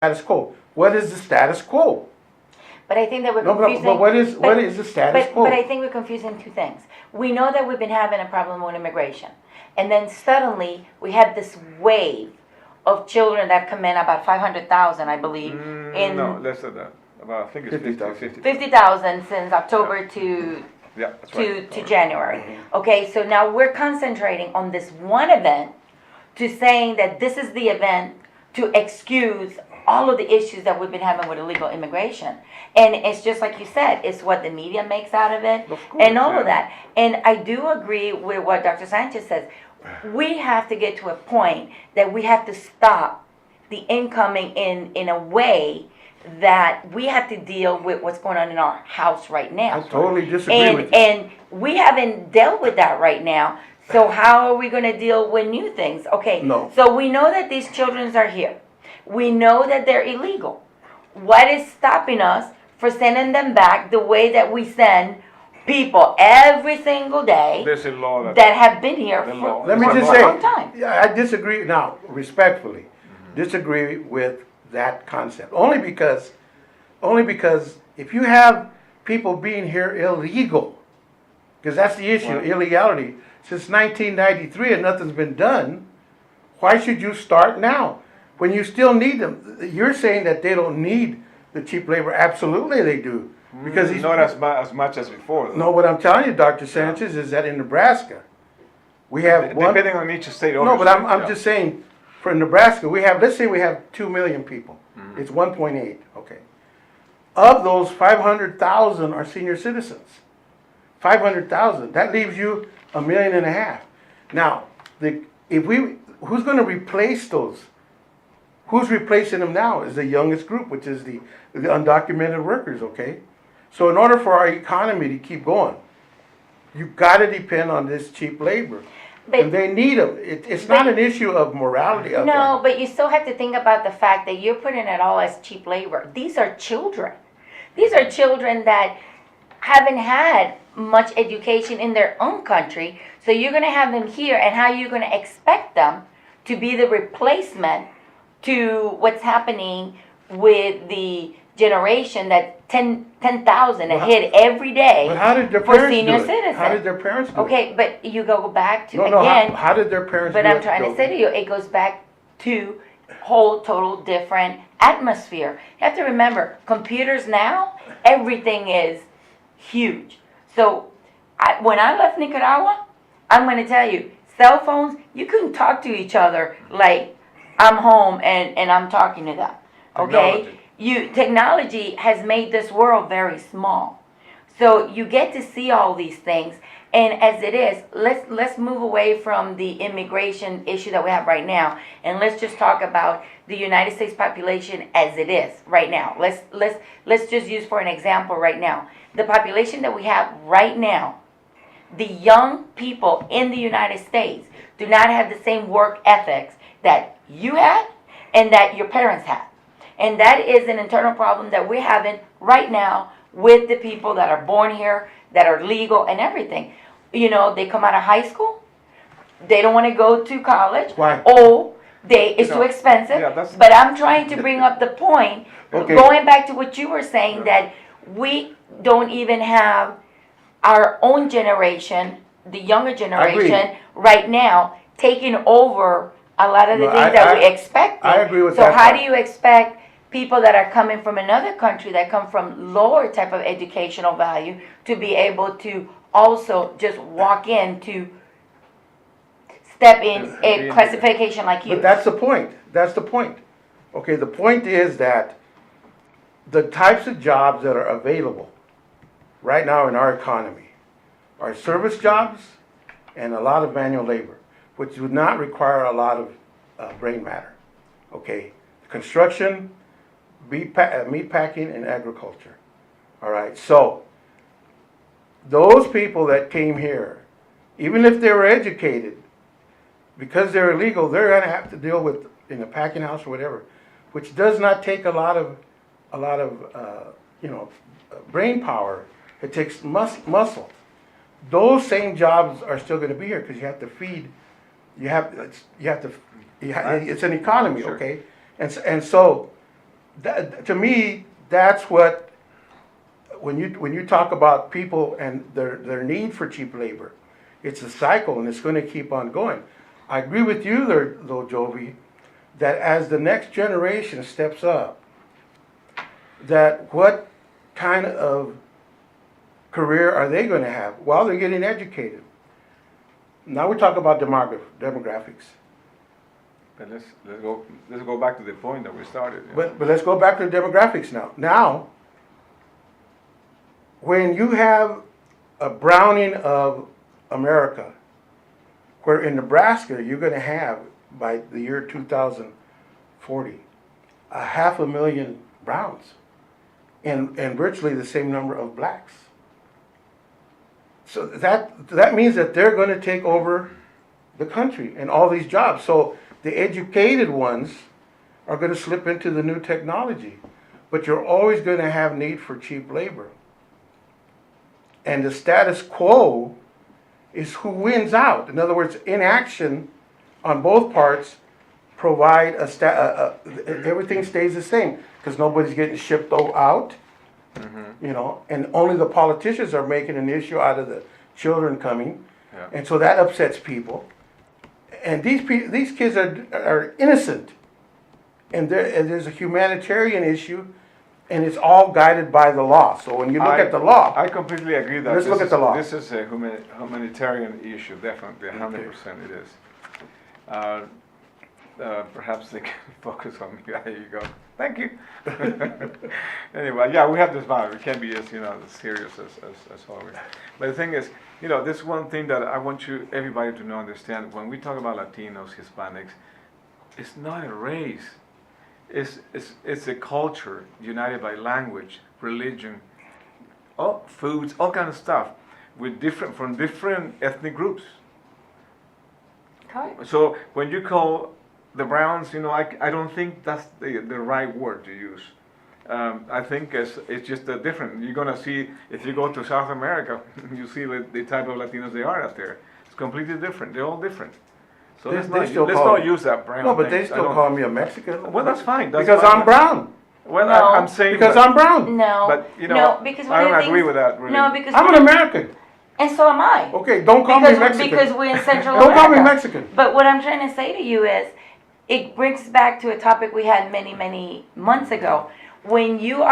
status quo. What is the status quo? But I think that we're No, confusing. but what is the status quo? But I think we're confusing two things. We know that we've been having a problem with immigration, and then suddenly we have this wave of children that come in, about 500,000, I believe, in No, less than that. About, I think it's 50,000. 50,000 since October to Yeah, that's right. to January. Okay, so now we're concentrating on this one event to saying that this is the event to excuse all of the issues that we've been having with illegal immigration. And it's just like you said, it's what the media makes out of it Of course, and all yeah. of that. And I do agree with what Dr. Sanchez says. We have to get to a point that we have to stop the incoming in a way that we have to deal with what's going on in our house right now. I totally disagree with you. And we haven't dealt with that right now. So how are we going to deal with new things? Okay, No. so we know that these children are here. We know that they're illegal. What is stopping us for sending them back the way that we send people every single day There's a law that have been here The for, law. Let me for just a say, long time? yeah, I disagree now, respectfully, disagree with that concept. Only because if you have people being here illegal, because that's the issue, Right. illegality, since 1993 and nothing's been done, why should you start now? When you still need them, you're saying that they don't need the cheap labor. Absolutely they do. Because these not as much as before. Though. No, what I'm telling you, Dr. Sanchez, is that in Nebraska, we have one. Depending on each state. No, but I'm yeah. just saying, for Nebraska, we have, let's say we have 2 million people. It's 1.8, okay. Of those, 500,000 are senior citizens. 500,000, that leaves you 1.5 million. Now, who's gonna replace those? Who's replacing them now is the youngest group, which is the undocumented workers, okay? So in order for our economy to keep going, you've gotta depend on this cheap labor. But- And they need them. It's not an issue of morality of No, them. but you still have to think about the fact that you're putting it all as cheap labor. These are children. These are children that haven't had much education in their own country. So you're going to have them here, and how you're going to expect them to be the replacement to what's happening with the generation that 10,000 Well, hit every day But how did their for parents senior do it? citizens. How did their parents do it? Okay, but you go back to, No, again, how did their parents do it? but I'm trying to say to you, it goes back to whole total different atmosphere. You have to remember, computers now, everything is huge. So when I left Nicaragua, I'm going to tell you, cell phones, you couldn't talk to each other like I'm home and I'm talking to them. Okay? Technology has made this world very small. So you get to see all these things. And as it is, let's move away from the immigration issue that we have right now, and let's just talk about the United States population as it is right now. Let's just use for an example right now. The population that we have right now, the young people in the United States do not have the same work ethics that you had and that your parents had. And that is an internal problem that we're having right now with the people that are born here, that are legal and everything. You know, they come out of high school, they don't want to go to college. Why? Oh, it's too expensive. Yeah, but I'm trying to bring up the point, Okay. going back to what you were saying, that we don't even have our own generation, the younger generation, right now, taking over a lot of the No, things that we expected. I agree with so that how part. do you expect people that are coming from another country, that come from lower type of educational value, to be able to also just walk in to step in a classification like you? But that's the point. That's the point. Okay, the point is that the types of jobs that are available right now in our economy are service jobs and a lot of manual labor, which would not require a lot of brain matter. Okay, construction, meat packing, and agriculture. All right, so those people that came here, even if they were educated, because they're illegal, they're going to have to deal with in a packing house or whatever, which does not take a lot of brain power. It takes muscle. Those same jobs are still going to be here because you have to feed. It's an economy, Sure. okay, and so that, to me, that's what, when you talk about people and their need for cheap labor, it's a cycle and it's gonna keep on going. I agree with you there, though, Jovi, that as the next generation steps up, that what kind of career are they gonna have while they're getting educated? Now we talk about demographics. But let's go back to the point that we started. you know. But let's go back to the demographics now. Now, when you have a browning of America, where in Nebraska you're going to have, by the year 2040, 500,000 browns and virtually the same number of blacks. So that means that they're going to take over the country and all these jobs. So the educated ones are going to slip into the new technology, but you're always going to have need for cheap labor. And the status quo is who wins out. In other words, inaction on both parts provide everything stays the same because nobody's getting shipped out, you know, and only the politicians are making an issue out of the children coming, Yeah. and so that upsets people. And these kids are innocent, and there's a humanitarian issue, and it's all guided by the law. So when you look at the law, I completely agree that Let's look at the law. This is a humanitarian issue, definitely, 100% it is. Perhaps they can focus on me. There you go. Thank you. Anyway, yeah, we have this vow. We can't be as as serious as always. But the thing is, this one thing that I want everybody to know, understand. When we talk about Latinos, Hispanics, it's not a race. It's a culture united by language, religion, foods, all kind of stuff, from different ethnic groups. Correct. So when you call the Browns, I don't think that's the right word to use. I think it's just different. You're gonna see, if you go to South America, you see the type of Latinos they are out there. It's completely different. They're all different. So let's not use that brown. no, but thing. they still call me a Mexican. Well, that's fine. Because I'm brown. Well, No. I'm saying Because that- I'm brown. No, But, no, because one I of don't the agree things, with that. Really. no, because I'm an American. and so am I. Okay, don't call me Mexican. Because we're in Central Don't America. call me Mexican. But what I'm trying to say to you is, it brings back to a topic we had many months ago. When you are